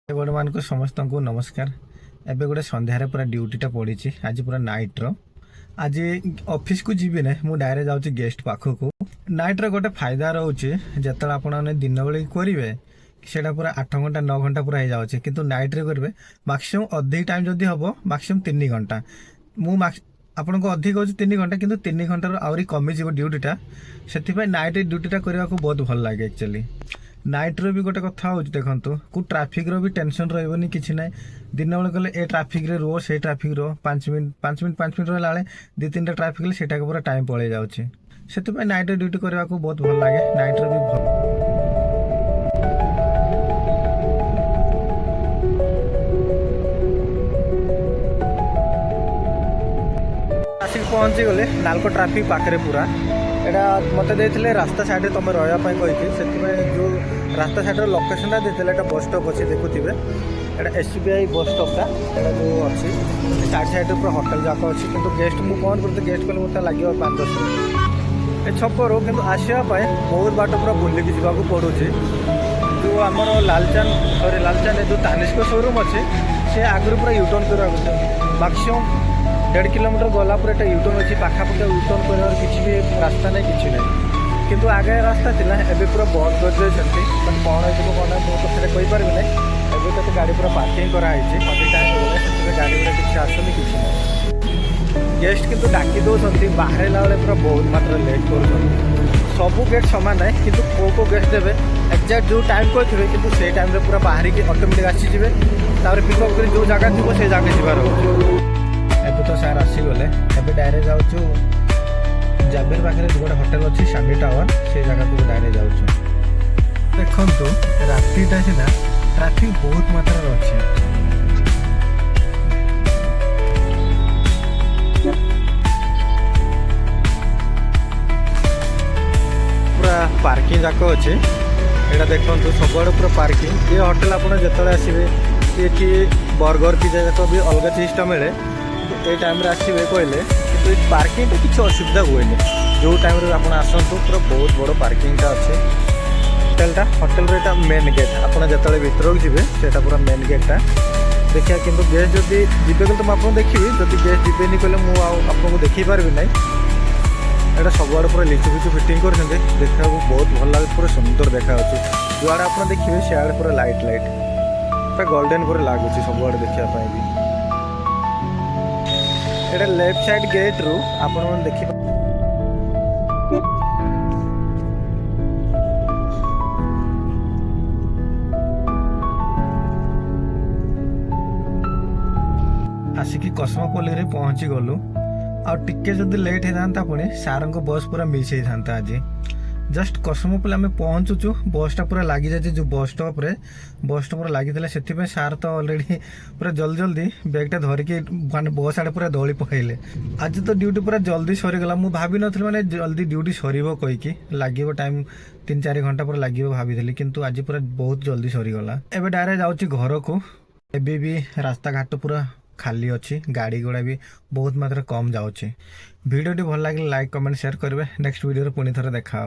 बड़ मान को समस्त को नमस्कार। एबे गोटे संध्यारे पूरा ड्यूटीटा पड़ी आज पूरा नाइट्र। आज ऑफिस को जीवी ना मुझे डायरेक्ट जाऊँ गेस्ट पाखक। नाइट्र गोटे फायदा रोचे जो आपने दिन बेले करेंगे सेटा पूरा 8 घंटा 9 घंटा पूरा हो जाए कि नाइट्रे करेंगे मैक्सिमम अधिक टाइम जदि हम मैक्सिमम 3 घंटा आपन को अधिक हो 3 घंटा कि 3 घंटार आहरी कमिज ड्यूटीटा से नाइट ड्यूटीटा करने को बहुत भल लगे। एक्चुअली नाइट्र भी गोटे कथा हो देखो को ट्राफिक भी टेंशन रही कि ना दिन बेले गले ए ट्राफिक रे रुह से ट्राफिक रुह 5 मिनट रहा 2-3टा ट्राफिक सेटा पूरा टाइम पड़े जाऊँगी से नाइट ड्यूटी करने को बहुत भल लगे। नाइट्र भी भल आसिक पहुँची गले नालको ट्राफिक पाखे पूरा यहाँ मत देते रास्ता साइड तुम रही कही जो रास्ता साइड लोकेशन देते बस स्टॉप अच्छे देखुए यहाँ SBI बस स्टॉपटा यहाँ जो अच्छी साइड साइड पूरा होटेल जाक अच्छी कि गेस्ट मुझे कौन करते गेस्ट कले मतलब लगे 5-10 मिनट ये छकरू कि आसवाई बहुत बाट पूरा बुलिकी जावाक पड़ू। जो आमर लालचान जो तानिस्क शोरूम अच्छे से आगुरी पूरा यूटर्न करवा मैक्सिमम 1.5 किलोमीटर गला पर एक यूटर्न अच्छी पाखापाखि यूटर्न कर किसी भी रास्ता नहीं कि नहीं किंतु आगे रास्ता थिला एबे पूरा बंद कर देछंती कौन हो कौन मुझे तो सेटा कहि परबे नहीं। एबे तो गाड़ी पूरा पार्किंग कराई अधिक टाइम हो गला गाड़ी गुड़ा किसी आसुनी किसी नहीं। गेस्ट किंतु डाकी दौरान बाहर बेले पूरा बहुत मात्रा लेट कर सबू गेट सामान है कि को गेस्ट देवे एक्जाक्ट जो टाइम कहते कि से टाइम पूरा बाहर की ऑटोमेटिक आसीजे पिकअप कर जो जगह थी से जगह जीवार एबे तो सार आसीगले एबे डायरेक्ट जाऊँ जाबेर पाखे गोटे होटेल अच्छी शांडी टावर से जगह को डायरेक्ट जाऊँ। देखो रातिटा सीना ट्राफिक बहुत मात्रा अच्छे पूरा पार्किंग जाक अच्छे यहाँ देखो सब पूरा पार्किंग ये होटेल आपड़ जो आसवे ये बर्गर पिज्जा जाक भी अलग चीज़टा मिले ये टाइम आसवे कहले कि पार्किंग किसी असुविधा हुए जो टाइम आप आसतु पूरा बहुत बड़ पार्किंगटा अच्छे होटेल रे मेन गेट आपड़ जो भर जी से पूरा मेन गेटा देखिए कि गेस्ट जदि जीवे तो मुझे देखी जब गेस्ट जीवेनि कहले मुझे देखी पार्बी ना यहाँ सबुआड़े पूरा लिचु फिचु फिटिंग कर देखा बहुत भल लगे पूरा सुंदर देखा जुआड़े आप देखिए सियाड़े पूरा लाइट पूरा गोल्डन पूरा लगुच सबुआड़े देखापी भी ये लेफ्ट साइड गेट रु आपण देखिए आसिकी कस्मोपोली रे पहुंची गलु आ टिके जदि लेट होता पुणी सार बस पूरा मिस होता आज जस्ट कस्मोपोली आम पहुँचुचु बसटा पूरा लगी जाए जो बस स्टॉप पूरा लगी से सार तो ऑलरेडी पूरा जल्दी बैगटा धरिकी माने बस आड़े पूरा दौड़ी पकड़े। आज तो ड्यूटी पूरा जल्दी सरीगला मुझे भाभी नी मैंने जल्दी ड्यूटी सर कहीकि लगे टाइम 3-4 घंटा पूरा लगे भाभी किंतु आज पूरा बहुत जल्दी सरीगला। एबे डायरेक्ट जाऊँगी घर को एबे भी रास्ता घाट पूरा खाली अच्छी गाड़ी गुड़ा भी बहुत मात्रा कम जाऊँगी। वीडियो भल लगे लाइक कमेंट शेयर करेंगे नेक्स्ट वीडियो पुणी थे देखा।